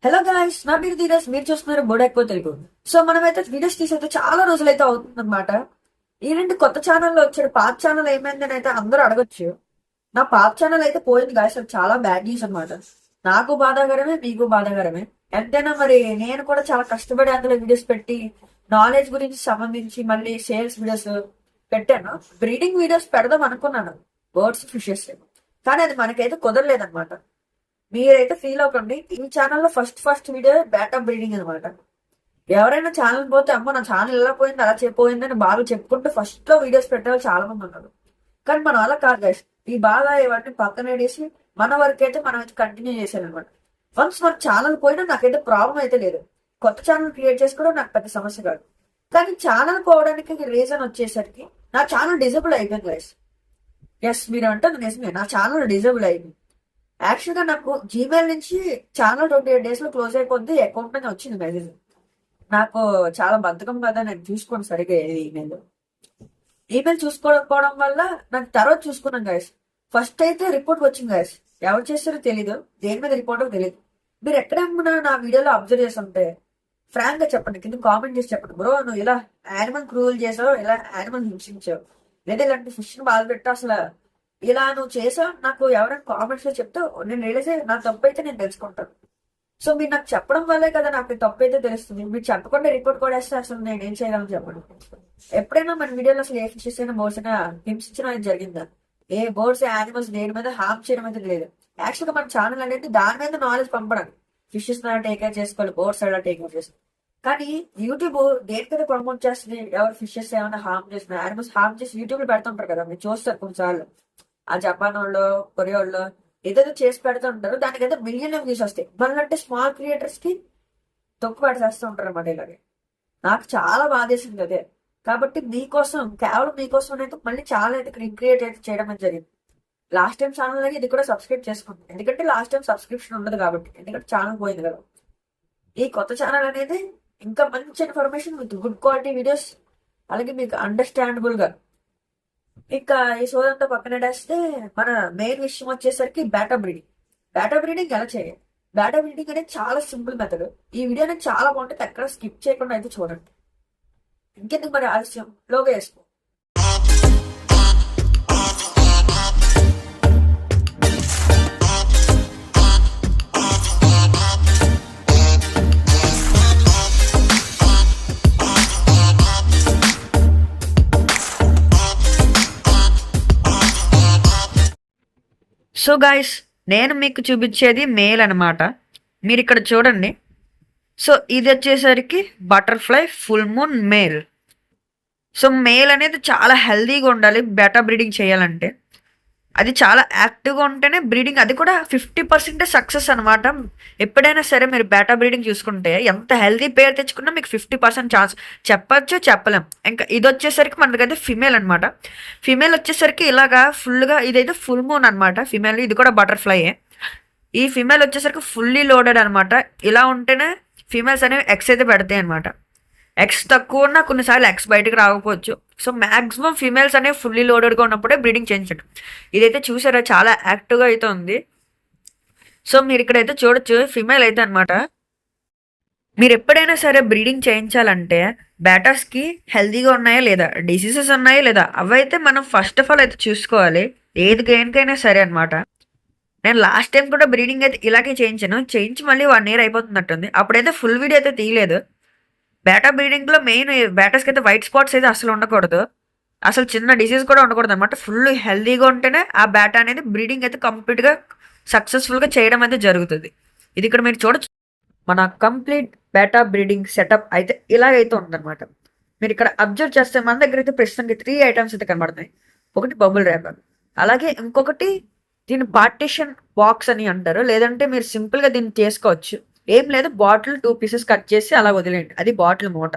Hello guys, నా పేరు ధీరజ్. మీరు చూస్తున్నారు బోడాక్పో తెలుగు. సో మనమైతే వీడియోస్ తీసైతే చాలా రోజులైతే అవుతుంది అనమాట. ఈ రెండు కొత్త ఛానల్లో వచ్చాడు. పాత ఛానల్ ఏమైందని అయితే అందరూ అడగొచ్చు. నా పాత ఛానల్ అయితే పోయింది గాయ్స్. అది చాలా బ్యాడ్ న్యూస్ అనమాట. నాకు బాధాకరమే, మీకు బాధాకరమే. ఎంతైనా మరి నేను కూడా చాలా కష్టపడి అందులో వీడియోస్ పెట్టి నాలెడ్జ్ గురించి సంబంధించి మళ్ళీ సేల్స్ వీడియోస్ పెట్టాను. బ్రీడింగ్ వీడియోస్ పెడదాం అనుకున్నాను, బర్డ్స్ ఫిషెస్. కానీ అది మనకైతే కుదరలేదన్నమాట. మీరైతే ఫీల్ అవ్వకండి. ఈ ఛానల్లో ఫస్ట్ వీడియో బ్యాటా బ్రీడింగ్ అనమాట. ఎవరైనా ఛానల్ పోతే అమ్మో నా ఛానల్ ఎలా పోయింది అలా పోయిందని బాగా చెప్పుకుంటూ ఫస్ట్ లో వీడియోస్ పెట్టేవాళ్ళు చాలా మంది ఉన్నారు. కానీ మనం అలా కాదు గైస్. ఈ బాధ ఇవన్నీ పక్కన వేసి మన వరకు అయితే మనం అయితే కంటిన్యూ చేసానమాట. వన్స్ మన ఛానల్ పోయినా నాకైతే ప్రాబ్లం అయితే లేదు. కొత్త ఛానల్ క్రియేట్ చేసుకోవడం నాకు పెద్ద సమస్య కాదు. కానీ ఛానల్ పోవడానికి రీజన్ వచ్చేసరికి నా ఛానల్ డిజేబుల్ అయిపోయింది గైస్. ఎస్, మీరు అంటుంది నిజమే, నా ఛానల్ డిజేబుల్ అయింది. యాక్చువల్ గా నాకు జీమెయిల్ నుంచి ఛానల్ 28 days లో క్లోజ్ అయిపోద్ది అకౌంట్ మీద వచ్చింది మెసేజ్. నాకు చాలా బద్ధకం కదా, నేను చూసుకోండి సరిగ్గా ఈమెయిల్ చూసుకోకపోవడం వల్ల నాకు తర్వాత చూసుకున్నాను గాయస్. ఫస్ట్ అయితే రిపోర్ట్ వచ్చింది గాయస్. ఎవరు చేస్తారో తెలీదు, దేని మీద రిపోర్టో తెలియదు. మీరు ఎక్కడేమన్నా నా వీడియోలో అబ్జర్వ్ చేసి ఉంటే ఫ్రాంక్ గా చెప్పండి, కింద కామెంట్ చేసి చెప్పండి. బ్రో నువ్వు ఇలా యానిమల్ క్రూవల్ చేసావు, ఇలా యానిమల్ హింసించావు, లేదా ఇలాంటి ఫిష్ బాధ పెట్టా, అసలు ఇలా నువ్వు చేసావు నాకు ఎవరైనా కామెంట్స్ లో చెప్తే నేను రియలైజ్ నా తప్పు అయితే నేను తెలుసుకుంటాను. సో మీరు నాకు చెప్పడం వల్లే కదా నాకు తప్పు అయితే తెలుస్తుంది. మీరు చెప్పకుండా రిపోర్ట్ కూడా వేస్తే అసలు నేను ఏం చేయగలను చెప్పండి. ఎప్పుడైనా మన వీడియోలో అసలు ఏ ఫిషెస్ అయినా బోర్డ్స్ అయినా హింసించడం అనేది జరిగిందా? ఏ బోర్డ్స్ యానిమల్స్ దేని మీద హార్మ్ చేయడం అయితే లేదు. యాక్చువల్గా మన ఛానల్ అనేది దాని మీద నాలెడ్జ్ పంపడానికి, ఫిషెస్ ఎలా టేక్ కేర్ చేసుకోవాలి, బోర్డ్స్ ఎలా టేక్ కేర్ చేసుకోవాలి. కానీ యూట్యూబ్ దేనికైతే ప్రమోట్ చేస్తుంది, ఎవరు ఫిషెస్ ఏమైనా హార్మ్ చేస్తున్నారు, యానిమల్స్ హార్మ్ చేసి యూట్యూబ్ లో పెడుతుంటారు కదా, మీరు చూస్తారు కొన్నిసార్లు. ఆ జపాన్ వాళ్ళు, కొరియా వాళ్ళు ఏదైతే చేసి పెడుతూ ఉంటారు, దానికైతే మిలియన్ వ్యూస్ వస్తాయి. మళ్ళీ స్మాల్ క్రియేటర్స్ కి తొక్కు పడిచేస్తూ ఉంటారు అన్నమాట. ఇలాగే నాకు చాలా బాధేసింది అదే. కాబట్టి మీకోసం, కేవలం మీకోసం అయితే మళ్ళీ చాలా అయితే క్రియేట్ అయితే చేయడం అనేది జరిగింది. లాస్ట్ టైం ఛానల్ అనేది ఇది కూడా సబ్స్క్రైబ్ చేసుకుంది, ఎందుకంటే లాస్ట్ టైం సబ్స్క్రిప్షన్ ఉండదు కాబట్టి, ఎందుకంటే ఛానల్ పోయింది కదా. ఈ కొత్త ఛానల్ అనేది ఇంకా మంచి information with good quality videos, అలాగే మీకు అండర్స్టాండబుల్ గా. ఇంకా ఈ సోదంతా పక్కన వేస్తే మన మెయిన్ విషయం వచ్చేసరికి బేటా బ్రీడింగ్. బేటా బ్రీడింగ్ ఎలా చేయాలి? బేటా బ్రీడింగ్ అనేది చాలా సింపుల్ మెథడ్. ఈ వీడియో అనేది చాలా బాగుంటుంది, ఎక్కడ స్కిప్ చేయకుండా అయితే చూడండి. ఇంకెందుకు మరి ఆలస్యం, లోగా వేసుకో. సో గాయస్, నేను మీకు చూపించేది మేల్ అనమాట. మీరు ఇక్కడ చూడండి. సో ఇది వచ్చేసరికి butterfly full moon male. So male అనేది చాలా హెల్దీగా ఉండాలి బేటా బ్రీడింగ్ చేయాలంటే. అది చాలా యాక్టివ్గా ఉంటేనే బ్రీడింగ్, అది కూడా 50% సక్సెస్ అనమాట. ఎప్పుడైనా సరే మీరు బేటా బ్రీడింగ్ చూసుకుంటే ఎంత హెల్దీ పేరు తెచ్చుకున్నా మీకు 50% ఛాన్స్. చెప్పచ్చు, చెప్పలేం. ఇంకా ఇది వచ్చేసరికి మనకైతే ఫిమేల్ అనమాట. ఫిమేల్ వచ్చేసరికి ఇలాగా ఫుల్గా, ఇదైతే ఫుల్ మూన్ అనమాట ఫిమేల్. ఇది కూడా బటర్ఫ్లైయే. ఈ ఫిమేల్ వచ్చేసరికి ఫుల్లీ లోడెడ్ అనమాట. ఇలా ఉంటేనే ఫిమేల్స్ అనేవి ఎగ్స్ అయితే పెడతాయి అనమాట. ఎగ్స్ తక్కువ ఉన్నా కొన్నిసార్లు ఎగ్స్ బయటకు రాకపోవచ్చు. సో మ్యాక్సిమం ఫీమేల్స్ అనేవి ఫుల్లీ లోడెడ్గా ఉన్నప్పుడే బ్రీడింగ్ చేయించండి. ఇదైతే చూసారా చాలా యాక్టివ్గా అయితే ఉంది. సో మీరు ఇక్కడైతే చూడొచ్చు, ఫిమేల్ అయితే అనమాట. మీరు ఎప్పుడైనా సరే బ్రీడింగ్ చేయించాలంటే బ్యాటర్స్కి హెల్దీగా ఉన్నాయా లేదా, డిసీజెస్ ఉన్నాయా లేదా, అవైతే మనం ఫస్ట్ ఆఫ్ ఆల్ అయితే చూసుకోవాలి. ఏది దేనికైనా సరే అనమాట. నేను లాస్ట్ టైం కూడా బ్రీడింగ్ అయితే ఇలాగే చేయించి మళ్ళీ 1 year అయిపోతున్నట్టుంది. అప్పుడైతే ఫుల్ వీడియో అయితే తీయలేదు. బేటా బ్రీడింగ్లో మెయిన్ బ్యాటర్స్కి అయితే వైట్ స్పాట్స్ అయితే అసలు ఉండకూడదు, అసలు చిన్న డిసీజ్ కూడా ఉండకూడదు అనమాట. ఫుల్ హెల్దీగా ఉంటేనే ఆ బేటా అనేది బ్రీడింగ్ అయితే కంప్లీట్గా సక్సెస్ఫుల్గా చేయడం అయితే జరుగుతుంది. ఇది ఇక్కడ మీరు చూడొచ్చు. మన కంప్లీట్ బేటా బ్రీడింగ్ సెటప్ అయితే ఇలాగైతే ఉందన్నమాట. మీరు ఇక్కడ అబ్జర్వ్ చేస్తే మన దగ్గర అయితే ప్రస్తుతానికి 3 items అయితే కనబడుతున్నాయి. ఒకటి బబుల్ ర్యాపర్, అలాగే ఇంకొకటి దీని పార్టిషన్ బాక్స్ అని అంటారు, లేదంటే మీరు సింపుల్గా దీన్ని చేసుకోవచ్చు. ఏం లేదు, బాటిల్ 2 pieces కట్ చేసి అలా వదిలేయండి, అది బాటిల్ మూట.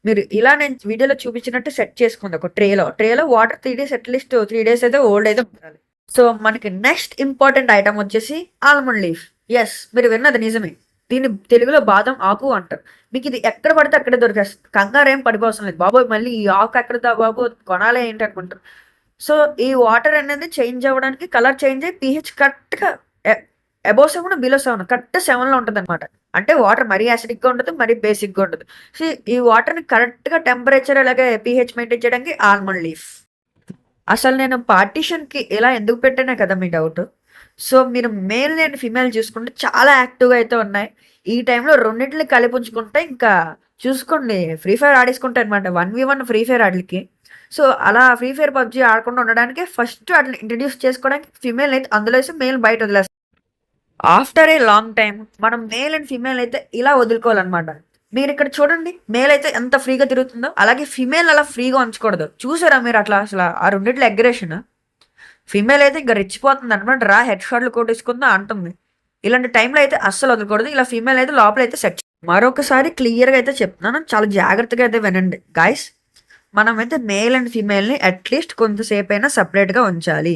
మీరు ఇలా నేను వీడియోలో చూపించినట్టు సెట్ చేసుకుంది ఒక ట్రేలో వాటర్ 3 days, అట్లీస్ట్ 3 days అయితే ఓల్డ్ అయితే ఉండాలి. సో మనకి నెక్స్ట్ ఇంపార్టెంట్ ఐటమ్ వచ్చేసి ఆల్మండ్ లీఫ్. ఎస్, మీరు విన్నది నిజమే. దీన్ని తెలుగులో బాదం ఆకు అంటారు. మీకు ఇది ఎక్కడ పడితే అక్కడే దొరికేస్తుంది, కంగారు ఏం పడిపోవసం లేదు. బాబోయ్ మళ్ళీ ఈ ఆకు ఎక్కడ బాబు కొనాలే ఏంటి అనుకుంటారు. సో ఈ వాటర్ అనేది చేంజ్ అవ్వడానికి, కలర్ చేంజ్ అయ్యి pH కరెక్ట్గా అబోవ్ 7, బిలో 7 కరెక్ట్ 7లో ఉంటదనమాట. అంటే వాటర్ మరీ యాసిడిక్‌గా ఉండదు, మరీ బేసిక్‌గా ఉండదు. సో, ఈ వాటర్‌ని కరెక్ట్‌గా టెంపరేచర్ అలాగే పీహెచ్ మెయింటైన్ చేయడానికి ఆల్మండ్ లీఫ్. అసలు నేను పార్టిషన్‌కి ఇలా ఎందుకు పెట్టానే కదా మీ డౌటు. సో, మీరు మేల్ అండ్ ఫీమేల్ చూసుకుంటే చాలా యాక్టివ్‌గా అయితే ఉన్నాయి. ఈ టైంలో రెండిటిని కలిపుంచుకుంటే ఇంకా చూసుకోండి ఫ్రీ ఫైర్ ఆడేసుకుంటాయనమాట. 1v1 ఫ్రీ ఫైర్ ఆటిలికి. సో, అలా ఫ్రీ ఫైర్, పబ్‌జీ ఆడకుండా ఉండడానికే ఫస్ట్ ఆటిలిని ఇంట్రొడ్యూస్ చేసుకోవడానికి ఫీమేల్‌నయితే అందులో ఏసి మేల్ బయట వదిలేస్తాం. ఆఫ్టర్ ఏ లాంగ్ టైమ్ మనం మేల్ అండ్ ఫీమేల్ అయితే ఇలా వదులుకోవాలనమాట. మీరిక్కడ చూడండి మేల్ అయితే ఎంత ఫ్రీగా తిరుగుతుందో, అలాగే ఫీమేల్ అలా ఫ్రీగా ఉంచకూడదు. చూసారా మీరు అట్లా అసల ఆ రెండిట్లో అగ్రెషన్? ఫీమేల్ అయితే ఇంక రెచ్చిపోతుందనమాట. రా హెడ్ షాట్‌లు కొట్టేసుకుందా అంటుంది. ఇలాంటి టైంలో అయితే అస్సలు వదలకూడదు. ఇలా ఫీమేల్ అయితే లోపలైతే సెట్ మరొకసారి క్లియర్‌గా అయితే చెప్తున్నాను. చాలా జాగ్రత్తగా అయితే వినండి. గైస్ మనమైతే మేల్ అండ్ ఫీమేల్‌ని అట్‌లీస్ట్ కొంతసేపైనా సెపరేట్‌గా ఉంచాలి.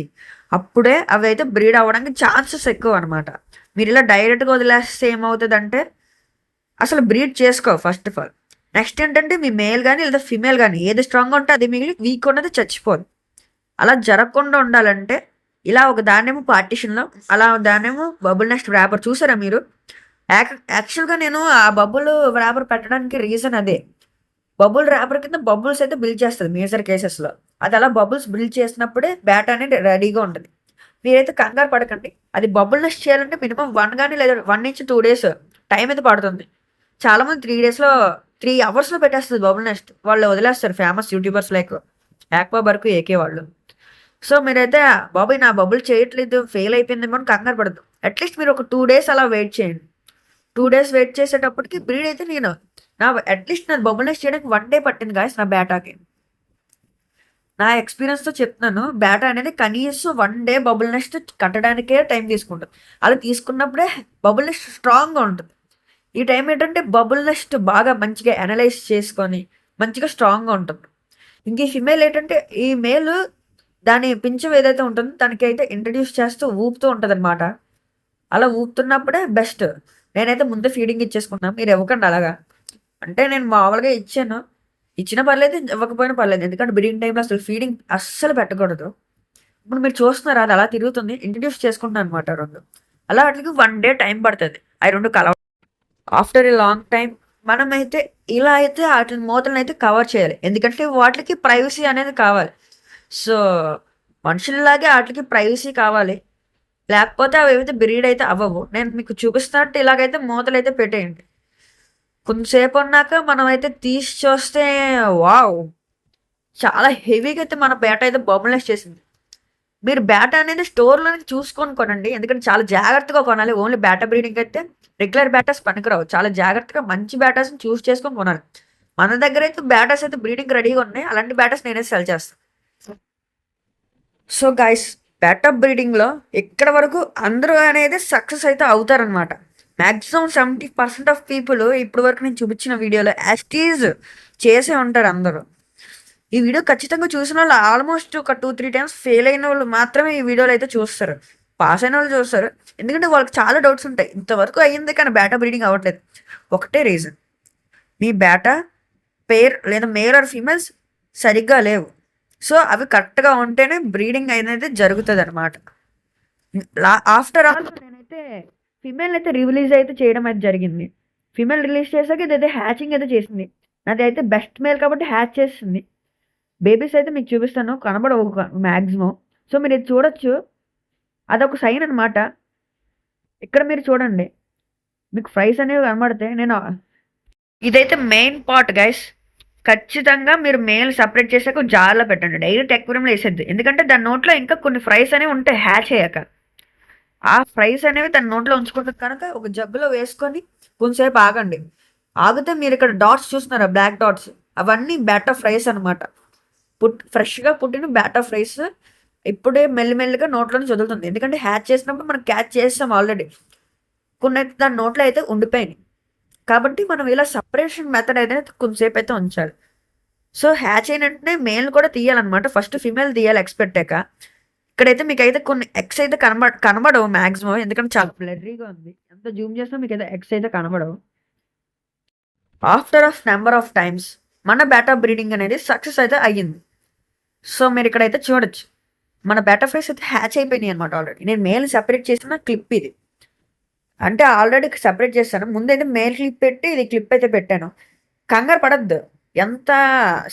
అప్పుడే అవైతే బ్రీడ్ అవ్వడానికి ఛాన్సెస్ ఎక్కువనమాట. మీరిలా డైరెక్ట్‌గా వదిలేస్తే ఏమవుతదంటే, అసలు బ్రీడ్ చేసుకోవు ఫస్ట్ ఆఫ్ ఆల్. నెక్స్ట్ ఏంటంటే, మీ మేల్ గాని లేదా ఫీమేల్ గాని ఏది స్ట్రాంగ్‌గా ఉంటే అది మిగిలి వీక్ ఉన్నది చచ్చిపోదు. అలా జరగకుండా ఉండాలంటే, ఇలా ఒక దాన్నేమో పార్టిషన్‌లో, అలా దాన్నేమో బబుల్ నెస్ట్ వ్రాపర్ చూసారా మీరు? యాక్చువల్‌గా నేను ఆ బబుల్ వ్రాపర్ పెట్టడానికి రీజన్ అదే. బబుల్ ర్యాపర్ కింద బబుల్స్ అయితే బిల్డ్ చేస్తది మేజర్ కేసెస్‌లో. అది అలా బబుల్స్ బిల్డ్ చేసినప్పుడే బ్యాట్ అనేది రెడీగా ఉంటది. మీరైతే కంగారు పడకండి. అది బబుల్ నెస్ట్ చేయాలంటే మినిమమ్ 1 గాని లేదా 1-2 డేస్ టైం అయితే పడుతుంది. చాలామంది 3 డేస్‌లో 3 అవర్స్‌లో పెట్టేస్తది బబుల్ నెస్ట్. వాళ్ళు వదిలేస్తారు ఫేమస్ యూట్యూబర్స్ లైక్ యాక్వా బర్కు, ఏకే వాళ్ళు. సో, మీరైతే బాబోయ్! నా బబుల్ చేయట్లేదు ఫెయిల్ అయిపోయిందేమో అని కంగారు పడొద్దు. అట్‌లీస్ట్ మీరు ఒక 2 డేస్ అలా వెయిట్ చేయండి. 2 డేస్ వెయిట్ చేసేటప్పటికి బ్రీడ్ అయితే నేను అట్‌లీస్ట్ నాది బబుల్ నెస్ట్ చేయడానికి 1 డే పట్టింది గాయ్స్ నా బేటాకి. నా ఎక్స్‌పీరియన్స్‌తో చెప్తున్నాను. బేటా అనేది కనీసం 1 డే బబుల్ నెస్ట్ కట్టడానికే టైం తీసుకుంటది. అలా తీసుకున్నప్పుడే బబుల్ నెస్ట్ స్ట్రాంగ్‌గా ఉంటది. ఈ టైం ఏంటంటే బబుల్ నెస్ట్ బాగా మంచిగా అనలైజ్ చేసుకొని మంచిగా స్ట్రాంగ్‌గా ఉంటుంది. ఇంక ఈ ఫీమేల్ ఏంటంటే ఈ మేల్ దాని పించం ఏదైతే ఉంటుందో దానికైతే ఇంట్రొడ్యూస్ చేస్తూ ఊపుతూ ఉంటదనమాట. అలా ఊపుతున్నప్పుడే బెస్ట్. నేనైతే ముందే ఫీడింగ్ ఇచ్చేసుకున్నాను. మీరు ఇవ్వకండి అలాగా. అంటే నేను మామూలుగా ఇచ్చాను. ఇచ్చినా పర్లేదు, ఇవ్వకపోయినా పర్లేదు. ఎందుకంటే బ్రీడింగ్ టైమ్‌లో అసలు ఫీడింగ్ అస్సలు పెట్టకూడదు. ఇప్పుడు మీరు చూస్తున్నారు అది అలా తిరుగుతుంది. ఇంట్రొడ్యూస్ చేసుకుంటున్నాను అనమాట 2. అలా వాటికి 1 డే టైం పడతది. అయి 2 ఆఫ్టర్ ఎ లాంగ్ టైమ్ మనమైతే ఇలా అయితే ఆటిని మూతలనైతే కవర్ చేయాలి. ఎందుకంటే వాటికి ప్రైవసీ అనేది కావాలి. సో, మనుషుల్లాగే ఆటికి ప్రైవసీ కావాలి. లేకపోతే అవేవైతే బ్రీడ్ అయితే అవ్వవు. నేను మీకు చూపిస్తున్నట్టు ఇలాగైతే మూతలైతే పెట్టేయండి. కొంతసేపు ఉన్నాక మనమైతే తీసి చూస్తే వావ్! చాలా హెవీగా అయితే మన బేట అయితే బబుల్ చేసింది. మీరు బేట అనేది స్టోర్‌లోనే చూసుకొని కొనండి. ఎందుకంటే చాలా జాగ్రత్తగా కొనాలి. ఓన్లీ బేటా బ్రీడింగ్ అయితే రెగ్యులర్ బేటాస్ పనికిరావు. చాలా జాగ్రత్తగా మంచి బేటాస్‌ని చూస్ చేసుకొని కొనాలి. మన దగ్గరైతే బేటాస్ అయితే బ్రీడింగ్‌కి రెడీగా ఉన్నాయి. అలాంటి బేటాస్ నేనే సెల్ చేస్తా. సో, గైస్ బేటా బ్రీడింగ్‌లో ఇక్కడి వరకు అందరూ అనేది సక్సెస్ అయితే అవుతారనమాట. మాక్సిమం 70% ఆఫ్ పీపుల్ ఇప్పటి వరకు నేను చూపించిన వీడియోలో యాస్ ఇట్ ఈజ్ చేసే ఉంటారు అందరూ. ఈ వీడియో ఖచ్చితంగా చూసినోళ్ళు ఆల్మోస్ట్ ఒక 2, 3 టైమ్స్ ఫెయిల్ అయినోళ్ళు మాత్రమే ఈ వీడియోలో అయితే చూస్తారు. పాస్ అయినోళ్ళు చూస్తారు. ఎందుకంటే వాళ్ళకి చాలా డౌట్స్ ఉంటాయి. ఇంతవరకు అయ్యింది కానీ బేటా బ్రీడింగ్ అవ్వట్లేదు. ఒకటే రీజన్. మీ బేటా పెయిర్ లేదా మేల్ ఆర్ ఫీమేల్స్ సరిగ్గా లేవు. సో, అవి కరెక్ట్‌గా ఉంటేనే బ్రీడింగ్ అనేది జరుగుతదనమాట. ఆఫ్టర్ ఆల్ నేనైతే ఫీమేల్ అయితే రిలీజ్ అయితే చేయడం అయితే జరిగింది. ఫీమేల్ రిలీజ్ చేశాక ఇదైతే హ్యాచింగ్ అయితే చేసింది. నాదైతే బెస్ట్ మేల్ కాబట్టి హ్యాచ్ చేసింది. బేబీస్ అయితే మీకు చూపిస్తాను. కనబడవు మాక్సిమం. సో, మీరు ఇది చూడొచ్చు. అదొక సైన్ అనమాట. ఇక్కడ మీరు చూడండి. మీకు ఫ్రైస్ అనేవి కనబడతాయి. ఇదైతే మెయిన్ పార్ట్ గైస్. ఖచ్చితంగా మీరు మేల్ సెపరేట్ చేసాక జార్‌లో పెట్టండి. డైరెక్ట్ అక్వేరియంలో ఏసేయద్దు. ఎందుకంటే దాని నోట్లో ఇంకా కొన్ని ఫ్రైస్ అనేవి ఉంటాయి హ్యాచ్ అయ్యాక. ఆ ఫ్రైస్ అనేవి తన నోట్లో ఉంచుకుంటది కనుక ఒక జగ్గులో వేసుకొని కొంచెంసేపు ఆగండి. ఆగితే మీరు ఇక్కడ డాట్స్ చూస్తున్నారా బ్లాక్ డాట్స్ అవన్నీ బేటా ఫ్రైస్ అనమాట. ఫ్రెష్‌గా పుట్టిన బేటా ఫ్రైస్ ఇప్పుడే మెల్లిమెల్లిగా నోట్లో నుంచి వదులుతుంది. ఎందుకంటే హ్యాచ్ చేసినప్పుడు మనం క్యాచ్ చేసాం ఆల్రెడీ. కొన్నైతే దాని నోట్లో అయితే ఉండిపోయినాయి. కాబట్టి మనం ఇలా సెపరేషన్ మెథడ్ అనేది కొంచెంసేపు అయితే ఉంచాలి. సో, హ్యాచ్ అయిన వెంటనే మేల్ కూడా తీయాలన్నమాట. ఫస్ట్ ఫీమేల్ తీయాలి ఎగ్స్ పెట్టాక. ఇక్కడైతే మీకైతే కొన్ని ఎగ్స్ అయితే కనబడవు మాక్సిమం. ఎందుకంటే చాలా బ్లర్రీగా ఉంది. ఎంత జూమ్ చేసినా మీకైతే ఎగ్స్ అయితే కనబడవు. ఆఫ్టర్ నెంబర్ ఆఫ్ టైమ్స్ మన బేటా బ్రీడింగ్ అనేది సక్సెస్ అయితే అయ్యింది. సో, మీరు ఇక్కడైతే చూడొచ్చు. మన బేటా ఫ్రైస్ అయితే హ్యాచ్ అయిపోయినాయి అనమాట ఆల్రెడీ. నేను మేల్ సెపరేట్ చేసిన క్లిప్ ఇది. అంటే ఆల్రెడీ సెపరేట్ చేశాను. ముందైతే మేల్ క్లిప్ పెట్టి ఇది క్లిప్ అయితే పెట్టాను. కంగారు పడొద్దు. ఎంత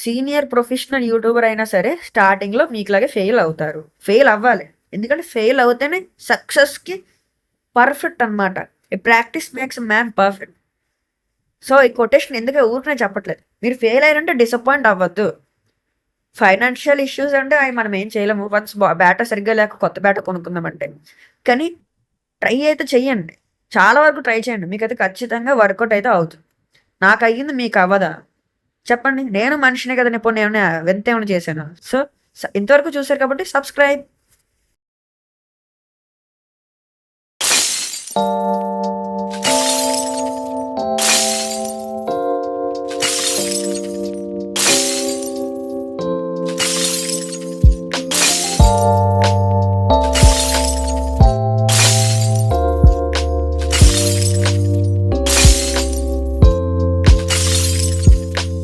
సీనియర్ ప్రొఫెషనల్ యూట్యూబర్ అయినా సరే స్టార్టింగ్‌లో మీకులాగే ఫెయిల్ అవుతారు. ఫెయిల్ అవ్వాలి. ఎందుకంటే ఫెయిల్ అవుతేనే సక్సెస్‌కి పర్ఫెక్ట్ అనమాట. A practice makes a man perfect. So, ఈ కొటేషన్ ఎందుకు ఊరికనే చెప్పట్లేదు. మీరు ఫెయిల్ అయ్యారంటే డిసప్పాయింట్ అవ్వద్దు. ఫైనాన్షియల్ ఇష్యూస్ అంటే అయి మనం ఏం చేయలేము. వన్స్ బ్యాటా సరిగ్గా లేక కొత్త బ్యాటా కొనుక్కుందామంటే. కానీ ట్రై అయితే చెయ్యండి. చాలా వరకు ట్రై చేయండి. మీకైతే ఖచ్చితంగా వర్కౌట్ అయితే అవుతుంది. నాకయ్యింది మీకవ్వదా? చెప్పండి. నేను మనిషినే కదా! పోనీ ఏమన్నా వింతేమన్నా చేశానా? సో, ఇంతవరకు చూసారు కాబట్టి సబ్స్క్రైబ్.